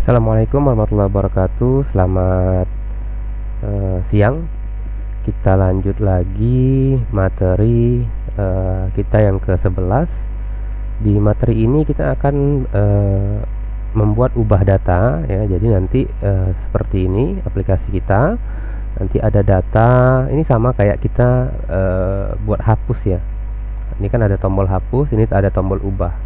Assalamualaikum warahmatullahi wabarakatuh. Selamat siang. Kita lanjut lagi materi kita yang ke-11. Di materi ini kita akan membuat ubah data ya. Jadi nanti seperti ini aplikasi kita. Nanti ada data. Ini sama kayak kita buat hapus ya. Ini kan ada tombol hapus, ini ada tombol ubah.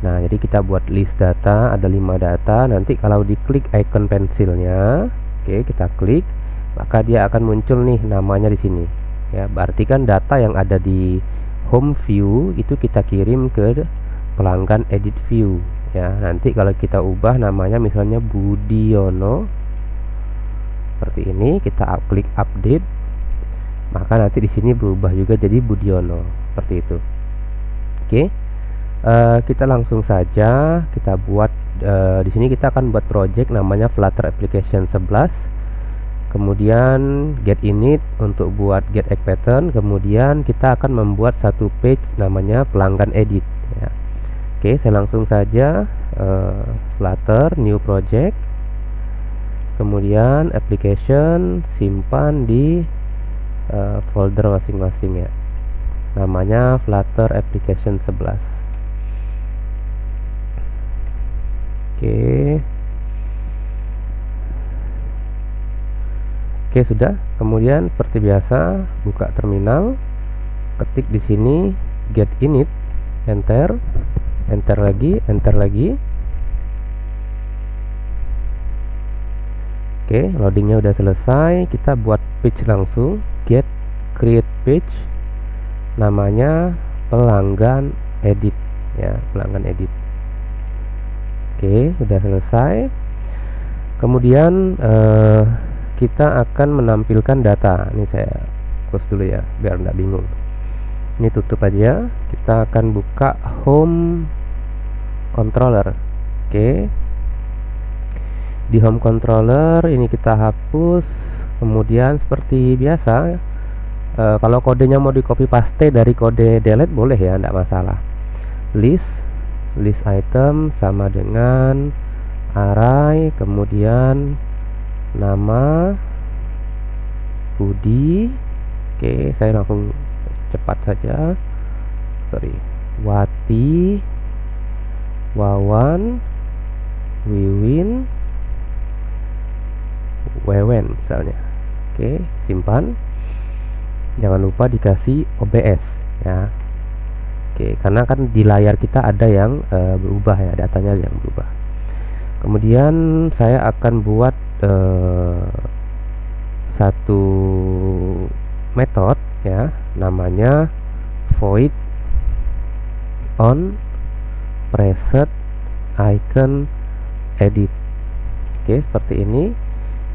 Nah, jadi kita buat list data, ada 5 data. Nanti kalau diklik icon pensilnya, oke, kita klik, maka dia akan muncul nih namanya di sini. Ya, berarti kan data yang ada di home view itu kita kirim ke pelanggan edit view. Ya, nanti kalau kita ubah namanya misalnya Budiono, seperti ini, kita klik update, maka nanti di sini berubah juga jadi Budiono, seperti itu. Oke. Kita langsung saja kita buat di sini kita akan buat project namanya Flutter Application 11. Kemudian get init untuk buat get egg pattern. Kemudian kita akan membuat satu page namanya pelanggan edit ya. Oke, saya langsung saja Flutter new project. Kemudian application simpan di folder masing-masing ya. Namanya Flutter Application 11. Oke, sudah. Kemudian seperti biasa buka terminal, ketik di sini get init, enter lagi. Oke, loadingnya udah selesai. Kita buat page langsung, get create page, namanya pelanggan edit ya, pelanggan edit. Oke, sudah selesai. Kemudian kita akan menampilkan data. Ini saya close dulu ya, biar nggak bingung. Ini tutup aja. Kita akan buka home controller. Oke. Di home controller ini kita hapus. Kemudian seperti biasa, kalau kodenya mau di copy paste dari kode delete boleh ya, nggak masalah. List item sama dengan array, kemudian nama Budi. Oke, saya langsung cepat saja. Wati, Wawan, Wiwin, Wewen misalnya. Oke, simpan. Jangan lupa dikasih OBS ya. Oke, karena kan di layar kita ada yang berubah ya, datanya yang berubah. Kemudian saya akan buat satu metode ya, namanya void on preset icon edit. Oke, seperti ini.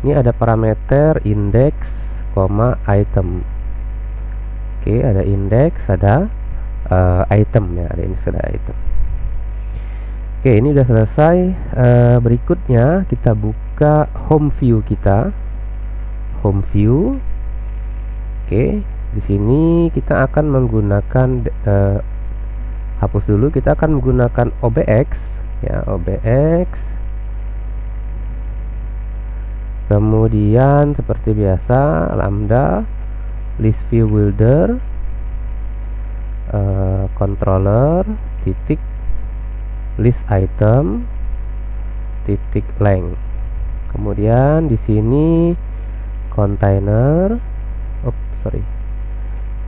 Ini ada parameter index, item. Oke, ada index, ada item ya, ada ini sudah item. Oke, ini udah selesai. Berikutnya kita buka home view kita. Home view. Oke, di sini kita akan menggunakan hapus dulu. Kita akan menggunakan OBX ya, OBX. Kemudian seperti biasa lambda list view builder, controller titik list item titik length. Kemudian di sini container,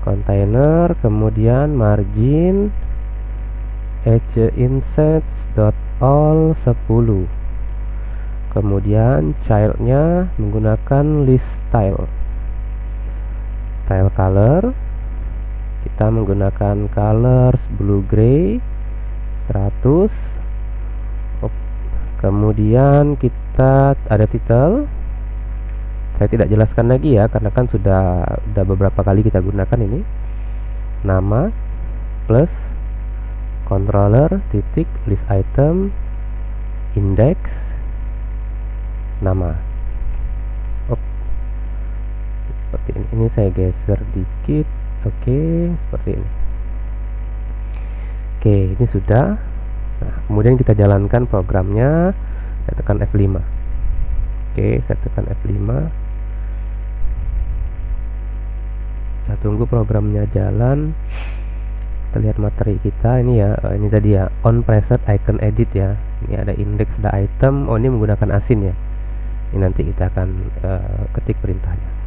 container, kemudian margin edge insets dot all 10. Kemudian childnya menggunakan list style color. Kita menggunakan colors blue gray 100. Kemudian kita ada title. Saya tidak jelaskan lagi ya, karena kan sudah beberapa kali kita gunakan ini. Nama plus controller titik list item index nama. Seperti ini. Ini saya geser dikit. Oke, seperti ini. Oke, ini sudah. Nah, kemudian kita jalankan programnya. Saya tekan F5. Oke, saya tekan F5. Kita tunggu programnya jalan. Kita lihat materi kita ini ya. Ini tadi ya, on preset icon edit ya. Ini ada index, ada item. Oh, ini menggunakan asin ya. Ini nanti kita akan ketik perintahnya.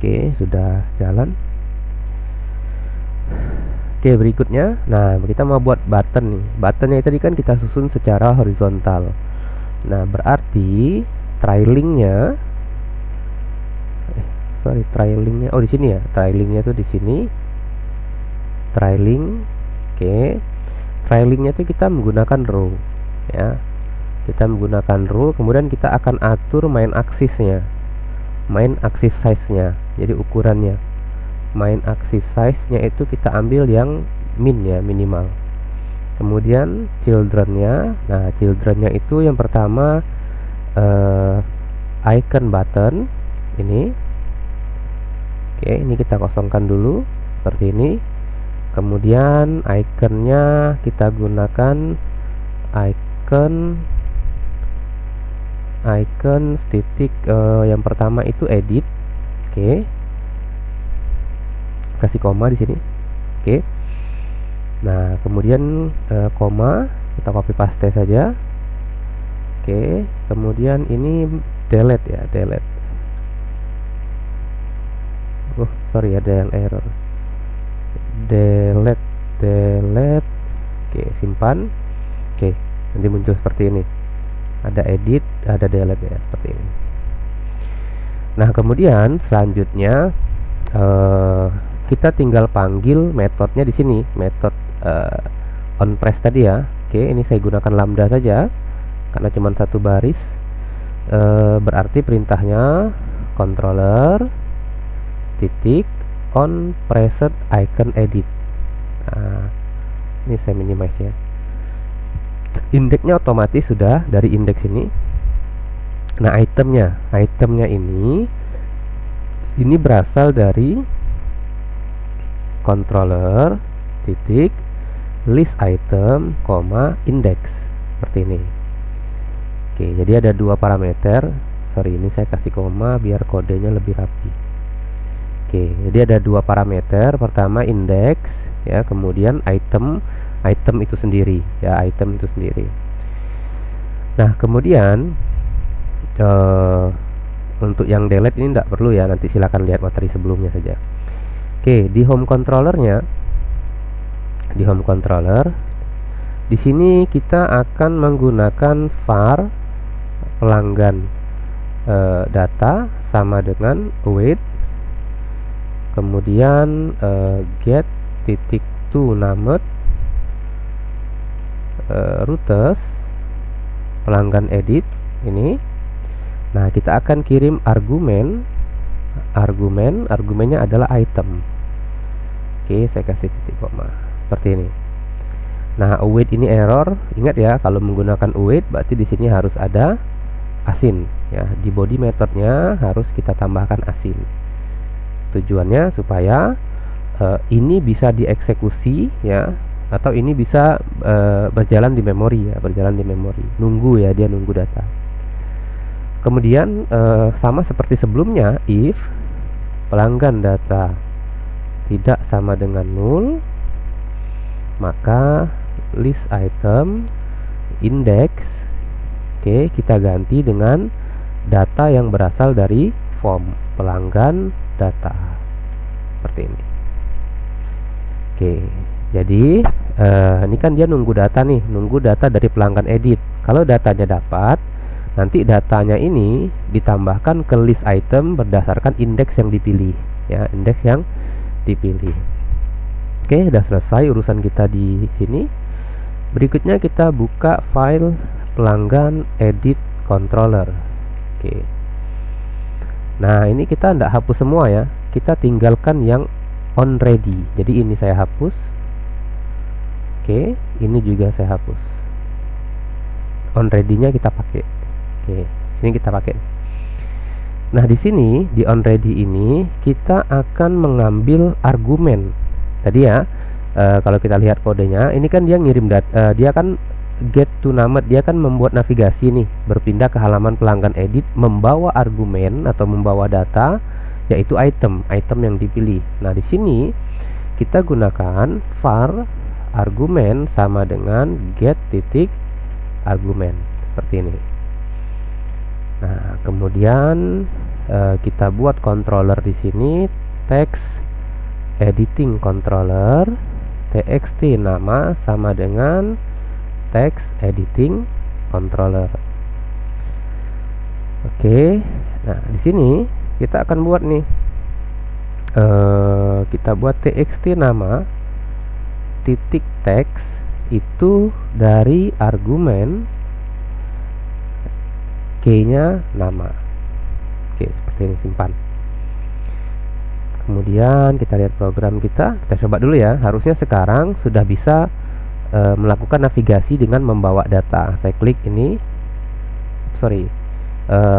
Oke, sudah jalan. Oke, berikutnya, nah kita mau buat button nih. Buttonnya tadi kan kita susun secara horizontal. Nah, berarti trailingnya, trailingnya, oh di sini ya, trailingnya tuh di sini. Trailing, oke. Trailingnya tuh kita menggunakan row, ya. Kita menggunakan row, kemudian kita akan atur main axisnya, main axis size-nya. Jadi ukurannya, main axis size-nya itu kita ambil yang min ya, minimal. Kemudian children-nya, nah children-nya itu yang pertama icon button ini. Oke, ini kita kosongkan dulu seperti ini. Kemudian iconnya kita gunakan icon titik yang pertama itu edit. Oke, kasih koma di sini. Oke. Nah, kemudian koma kita copy paste saja. Oke, kemudian ini delete ya, delete. Oh, sorry, ada yang error. Delete. Oke, simpan. Oke, nanti muncul seperti ini. Ada edit, ada delete ya, seperti ini. Nah, kemudian selanjutnya kita tinggal panggil metodenya di sini, metode onPress tadi ya. Oke, ini saya gunakan lambda saja karena cuma satu baris. Berarti perintahnya controller titik on preset icon edit. Nah, ini saya minimize ya. Indeksnya otomatis sudah dari indeks ini. Nah, itemnya ini berasal dari controller titik list item, index seperti ini. Oke, jadi ada dua parameter. Sorry, ini saya kasih koma biar kodenya lebih rapi. Oke, jadi ada dua parameter. Pertama index ya, kemudian item itu sendiri ya, item itu sendiri. Nah, kemudian untuk yang delete ini tidak perlu ya, nanti silakan lihat materi sebelumnya saja. Oke, di home controllernya, di home controller di sini kita akan menggunakan var pelanggan data sama dengan await, kemudian get titik to named routes pelanggan edit ini. Nah, kita akan kirim argumennya adalah item. Oke, saya kasih titik koma seperti ini. Nah, await ini error. Ingat ya, kalau menggunakan await berarti di sini harus ada asin ya. Di body metodenya harus kita tambahkan asin. Tujuannya supaya ini bisa dieksekusi ya, atau ini bisa berjalan di memori ya, nunggu ya, dia nunggu data. Kemudian sama seperti sebelumnya, if pelanggan data tidak sama dengan 0, maka list item index, oke, kita ganti dengan data yang berasal dari form pelanggan data seperti ini. Oke, jadi ini kan dia nunggu data nih, nunggu data dari pelanggan edit. Kalau datanya dapat, nanti datanya ini ditambahkan ke list item berdasarkan indeks yang dipilih ya, indeks yang dipilih. Oke, sudah selesai urusan kita di sini. Berikutnya kita buka file pelanggan edit controller. Oke. Nah, ini kita tidak hapus semua ya, kita tinggalkan yang on ready. Jadi ini saya hapus. Oke, ini juga saya hapus. On ready-nya kita pakai. Oke. Ini kita pakai. Nah, di sini di onReady ini kita akan mengambil argumen. Tadi ya, kalau kita lihat kodenya, ini kan dia ngirim dia kan get to named, dia kan membuat navigasi nih, berpindah ke halaman pelanggan edit, membawa argumen atau membawa data, yaitu item yang dipilih. Nah, di sini kita gunakan var argumen sama dengan get titik argumen seperti ini. Nah, kemudian kita buat controller di sini, text editing controller, txt nama sama dengan text editing controller. Oke, nah di sini kita akan buat nih, kita buat txt nama titik text itu dari argumen key-nya nama. Oke, seperti ini, simpan. Kemudian kita lihat program kita coba dulu ya. Harusnya sekarang sudah bisa melakukan navigasi dengan membawa data. Saya klik ini,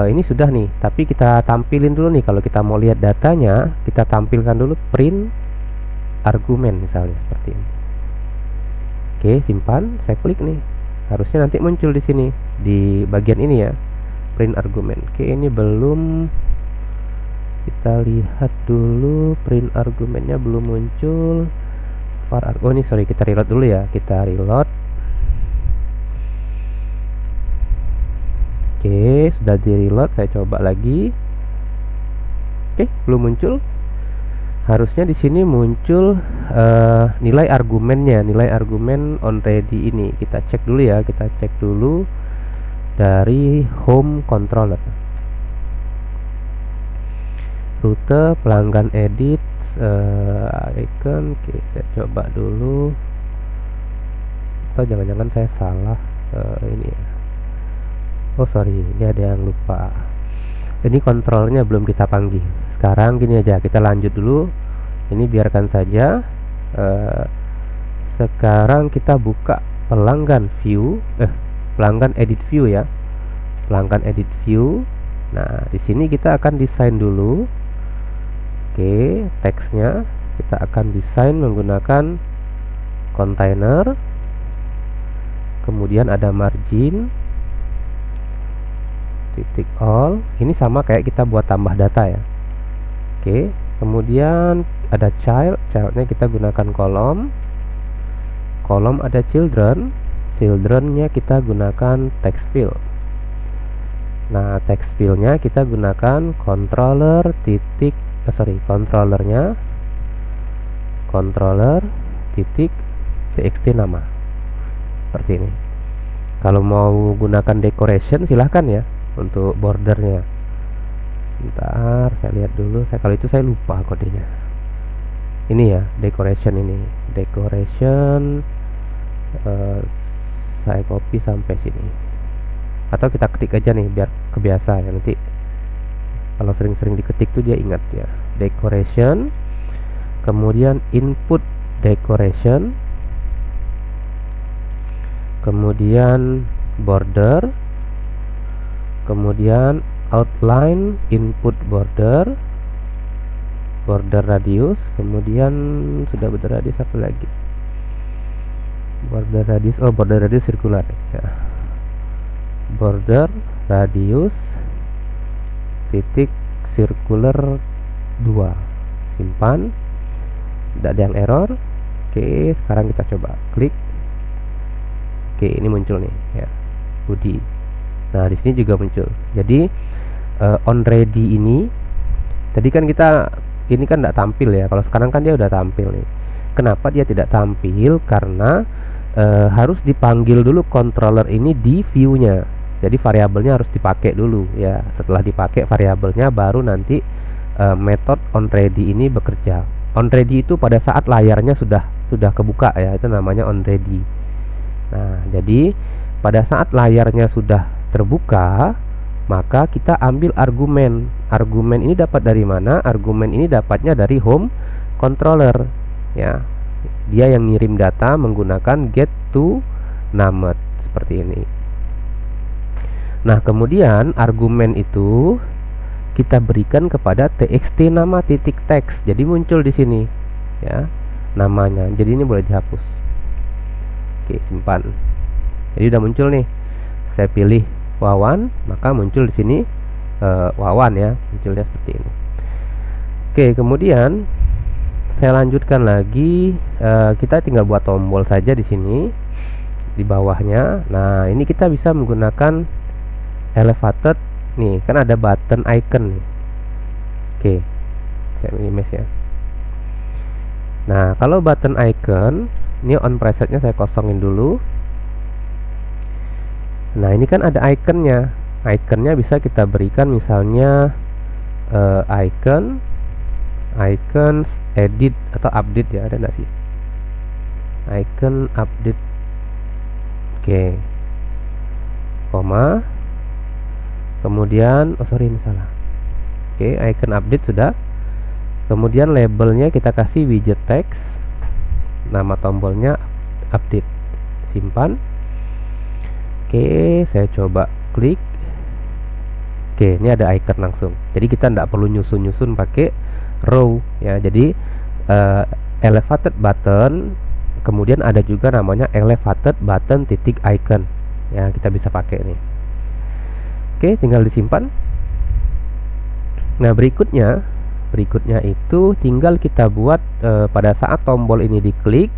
ini sudah nih, tapi kita tampilin dulu nih. Kalau kita mau lihat datanya, kita tampilkan dulu print argumen misalnya seperti ini. Oke, simpan. Saya klik nih, harusnya nanti muncul di sini di bagian ini ya, print argumen. Oke, ini belum, kita lihat dulu, print argumennya belum muncul. Oh ini kita reload dulu ya, kita reload. Oke, sudah di reload, saya coba lagi. Oke, belum muncul. Harusnya di sini muncul nilai argumennya, nilai argumen onReady ini. Kita cek dulu ya, kita cek dulu dari home controller, rute pelanggan edit, icon. Oke, saya coba dulu, atau jangan-jangan saya salah ini ya. Oh sorry, ini ada yang lupa, ini kontrolnya belum kita panggil. Sekarang gini aja, kita lanjut dulu, ini biarkan saja. Sekarang kita buka pelanggan view, pelanggan edit view ya, pelanggan edit view. Nah, di sini kita akan desain dulu. Oke, teksnya kita akan desain menggunakan container, kemudian ada margin, titik all. Ini sama kayak kita buat tambah data ya. Oke, kemudian ada childnya kita gunakan kolom ada childrennya kita gunakan text field. Nah, text fieldnya kita gunakan controller titik controller titik txt nama seperti ini. Kalau mau gunakan decoration silahkan ya untuk bordernya. Bentar, saya lihat dulu. Kalau itu saya lupa kodenya. Ini ya, decoration ini. Decoration saya copy sampai sini. Atau kita ketik aja nih biar kebiasa ya, nanti kalau sering-sering diketik tuh dia ingat ya. Decoration, kemudian input decoration, kemudian border, kemudian outline input border radius, kemudian sudah border radius apa lagi, border radius circular ya, border radius titik circular 2, simpan. Tidak ada yang error. Oke, sekarang kita coba klik. Oke, ini muncul nih ya, body. Nah, di sini juga muncul. Jadi onReady ini tadi kan ini kan tidak tampil ya. Kalau sekarang kan dia udah tampil nih. Kenapa dia tidak tampil? Karena harus dipanggil dulu controller ini di view-nya. Jadi variabelnya harus dipakai dulu ya. Setelah dipakai variabelnya, baru nanti metode onReady ini bekerja. OnReady itu pada saat layarnya sudah kebuka ya, itu namanya onReady. Nah, jadi pada saat layarnya sudah terbuka, maka kita ambil argumen. Argumen ini dapat dari mana? Argumen ini dapatnya dari home controller ya. Dia yang ngirim data menggunakan get to named seperti ini. Nah, kemudian argumen itu kita berikan kepada txt nama titik teks. Jadi muncul di sini ya namanya. Jadi ini boleh dihapus. Oke, simpan. Jadi udah muncul nih. Saya pilih Wawan, maka muncul di sini Wawan ya, munculnya seperti ini. Oke, kemudian saya lanjutkan lagi. Kita tinggal buat tombol saja di sini di bawahnya. Nah, ini kita bisa menggunakan elevated nih, kan ada button icon nih. Oke, saya minimize ya. Nah, kalau button icon ini on presetnya saya kosongin dulu. Nah, ini kan ada iconnya. Iconnya bisa kita berikan misalnya icon edit atau update ya, ada nggak sih icon update. Oke, koma, kemudian ini salah. Oke, icon update sudah. Kemudian labelnya kita kasih widget text, nama tombolnya update, simpan. Oke, saya coba klik. Oke, ini ada icon langsung. Jadi kita tidak perlu nyusun pakai row ya. Jadi elevated button, kemudian ada juga namanya elevated button titik icon ya, kita bisa pakai ini. Oke, tinggal disimpan. Nah, berikutnya itu tinggal kita buat pada saat tombol ini diklik,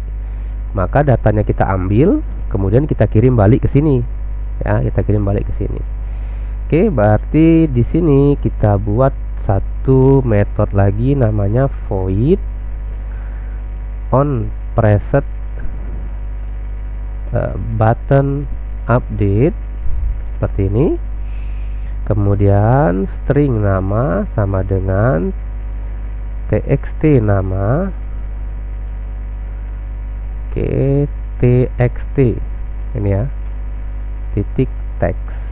maka datanya kita ambil, kemudian kita kirim balik ke sini ya, kita kirim balik ke sini. Oke, berarti di sini kita buat satu metode lagi namanya void on preset button update seperti ini. Kemudian string nama sama dengan txt nama. Oke, txt ini ya, titik text.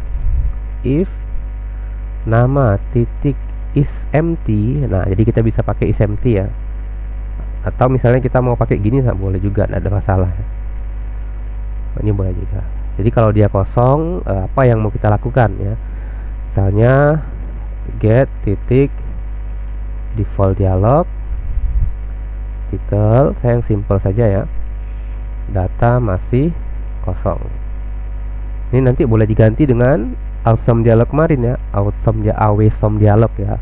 If nama titik is empty. Nah, jadi kita bisa pakai is empty ya, atau misalnya kita mau pakai gini boleh juga, tidak ada masalah ya. Ini boleh juga. Jadi kalau dia kosong, apa yang mau kita lakukan ya, misalnya get titik default dialog title, saya yang simple saja ya, data masih kosong. Ini nanti boleh diganti dengan awesome dialog kemarin ya, awesome dialog ya,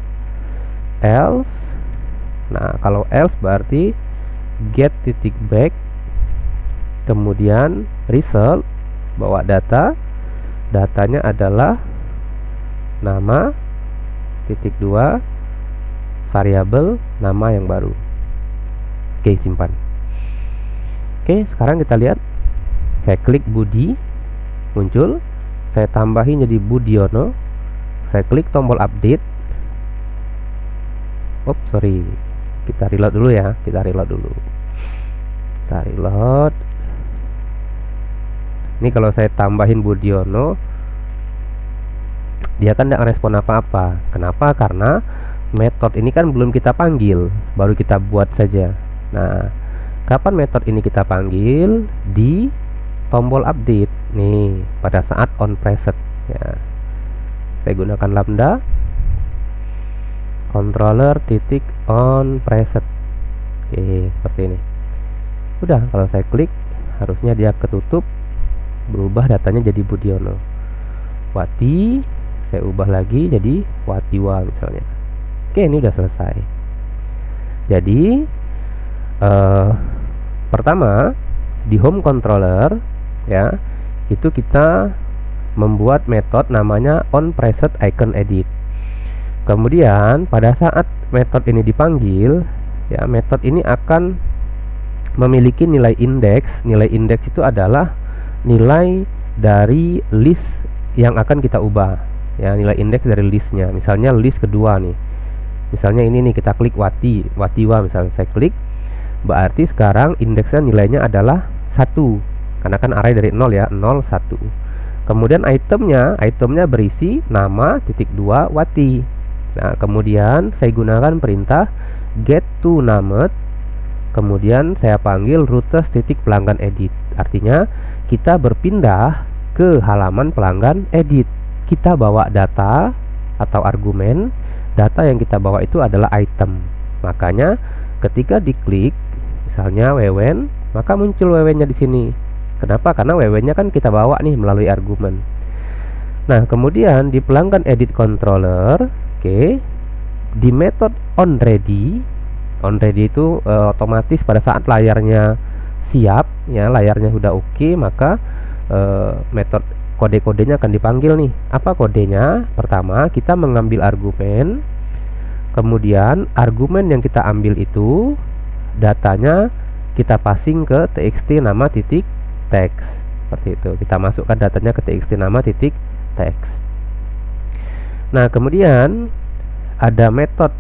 else. Nah, kalau else berarti get titik back, kemudian result, bawa datanya adalah nama titik 2 variabel nama yang baru. Oke, simpan. Oke, sekarang kita lihat. Saya klik Budi, muncul. Saya tambahin jadi Budiono. Saya klik tombol update. Kita reload dulu ya. Kita reload. Ini kalau saya tambahin Budiono, dia kan tidak respon apa-apa. Kenapa? Karena metode ini kan belum kita panggil, baru kita buat saja. Nah, kapan metode ini kita panggil? Di tombol update nih, pada saat on preset ya. Saya gunakan lambda controller titik on preset. Oke, seperti ini. Udah, kalau saya klik harusnya dia ketutup, berubah datanya jadi Budiono. Wati, saya ubah lagi jadi Watiwa misalnya. Oke, ini udah selesai. Jadi pertama di home controller ya, itu kita membuat metode namanya on preset icon edit. Kemudian pada saat metode ini dipanggil ya, metode ini akan memiliki nilai indeks. Nilai indeks itu adalah nilai dari list yang akan kita ubah ya, nilai indeks dari listnya. Misalnya list kedua nih, misalnya ini nih, kita klik Watiwa misalnya, saya klik, berarti sekarang indeksnya nilainya adalah 1, karena kan array dari 0 ya, 0 1. Kemudian itemnya berisi nama titik 2 Wati. Nah, kemudian saya gunakan perintah get to named, kemudian saya panggil routes titik pelanggan edit. Artinya kita berpindah ke halaman pelanggan edit. kita bawa data atau argumen. Data yang kita bawa itu adalah item. Makanya ketika diklik misalnya wewen, maka muncul wewennya di sini. Kenapa? Karena wewennya kan kita bawa nih melalui argumen. Nah, kemudian di pelanggan edit controller, di method onReady itu otomatis pada saat layarnya siap, ya layarnya sudah oke, maka metode kode-kodenya akan dipanggil nih. Apa kodenya? Pertama, kita mengambil argumen, kemudian argumen yang kita ambil itu datanya kita passing ke txt nama titik teks, seperti itu. Kita masukkan datanya ke txt nama titik teks. Nah, kemudian ada metode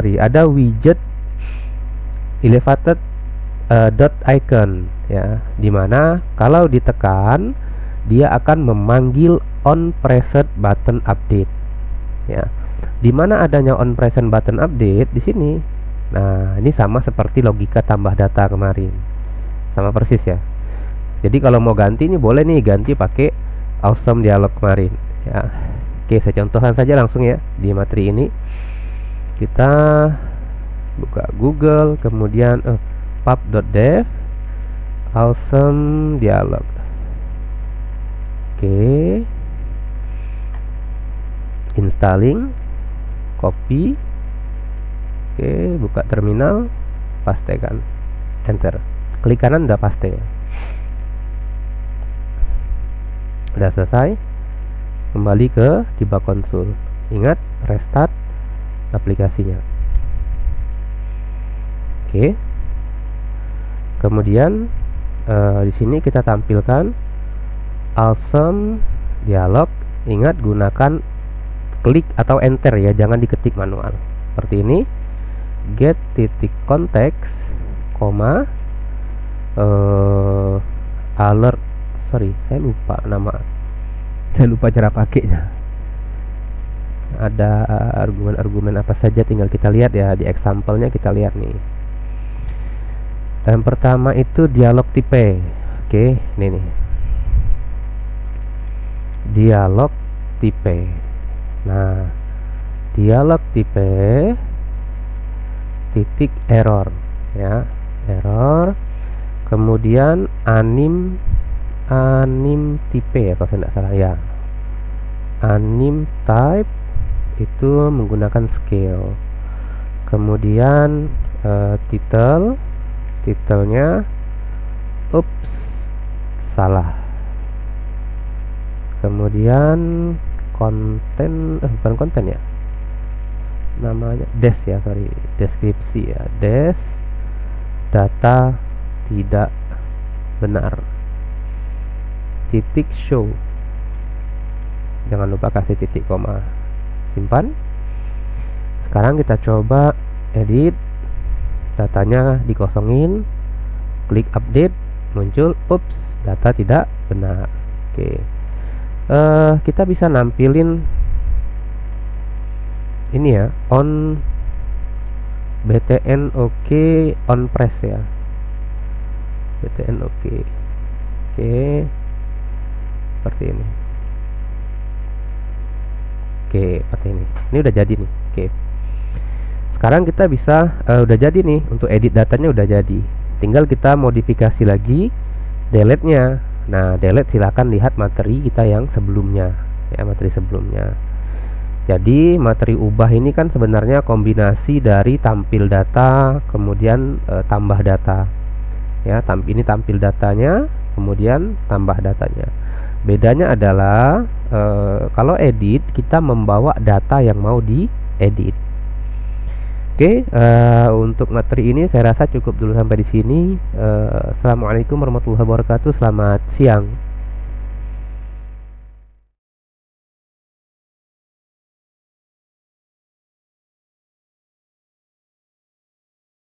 ada widget elevated dot icon, ya, dimana kalau ditekan dia akan memanggil on present button update, ya. Dimana adanya on present button update di sini. Nah, ini sama seperti logika tambah data kemarin, sama persis ya. Jadi kalau mau ganti ini boleh nih, ganti pakai awesome dialog kemarin, ya. Oke, saya contohkan saja langsung ya. Di materi ini kita buka Google, kemudian pub.dev awesome dialog. Installing, copy, buka terminal, pastekan, enter, klik kanan, udah paste, udah selesai. Kembali ke debug console, ingat restart aplikasinya. Kemudian di sini kita tampilkan awesome dialog. Ingat gunakan klik atau enter ya, jangan diketik manual. Seperti ini, get titik konteks, alert. Sorry, saya lupa cara pakainya. Ada argumen-argumen apa saja, tinggal kita lihat ya di example-nya. Kita lihat nih. Yang pertama itu dialog tipe. Ini nih. Dialog tipe. Nah, dialog tipe titik error, ya, error. Kemudian anim tipe ya, kalau saya tidak salah ya. Anim type itu menggunakan scale. Kemudian titelnya salah. Kemudian konten bukan konten ya, namanya deskripsi ya, data tidak benar, titik show, jangan lupa kasih titik koma, simpan. Sekarang kita coba edit, datanya dikosongin, klik update, muncul data tidak benar. Kita bisa nampilin ini ya, on btn on press ya, btn seperti ini. Seperti ini. Ini udah jadi nih. Sekarang kita bisa udah jadi nih, untuk edit datanya udah jadi. Tinggal kita modifikasi lagi delete-nya. Nah, delete silakan lihat materi kita yang sebelumnya, ya, materi sebelumnya. Jadi materi ubah ini kan sebenarnya kombinasi dari tampil data kemudian tambah data, ya. Ini tampil datanya kemudian tambah datanya. Bedanya adalah kalau edit kita membawa data yang mau diedit. Untuk materi ini saya rasa cukup dulu sampai di sini. Assalamualaikum warahmatullahi wabarakatuh. Selamat siang.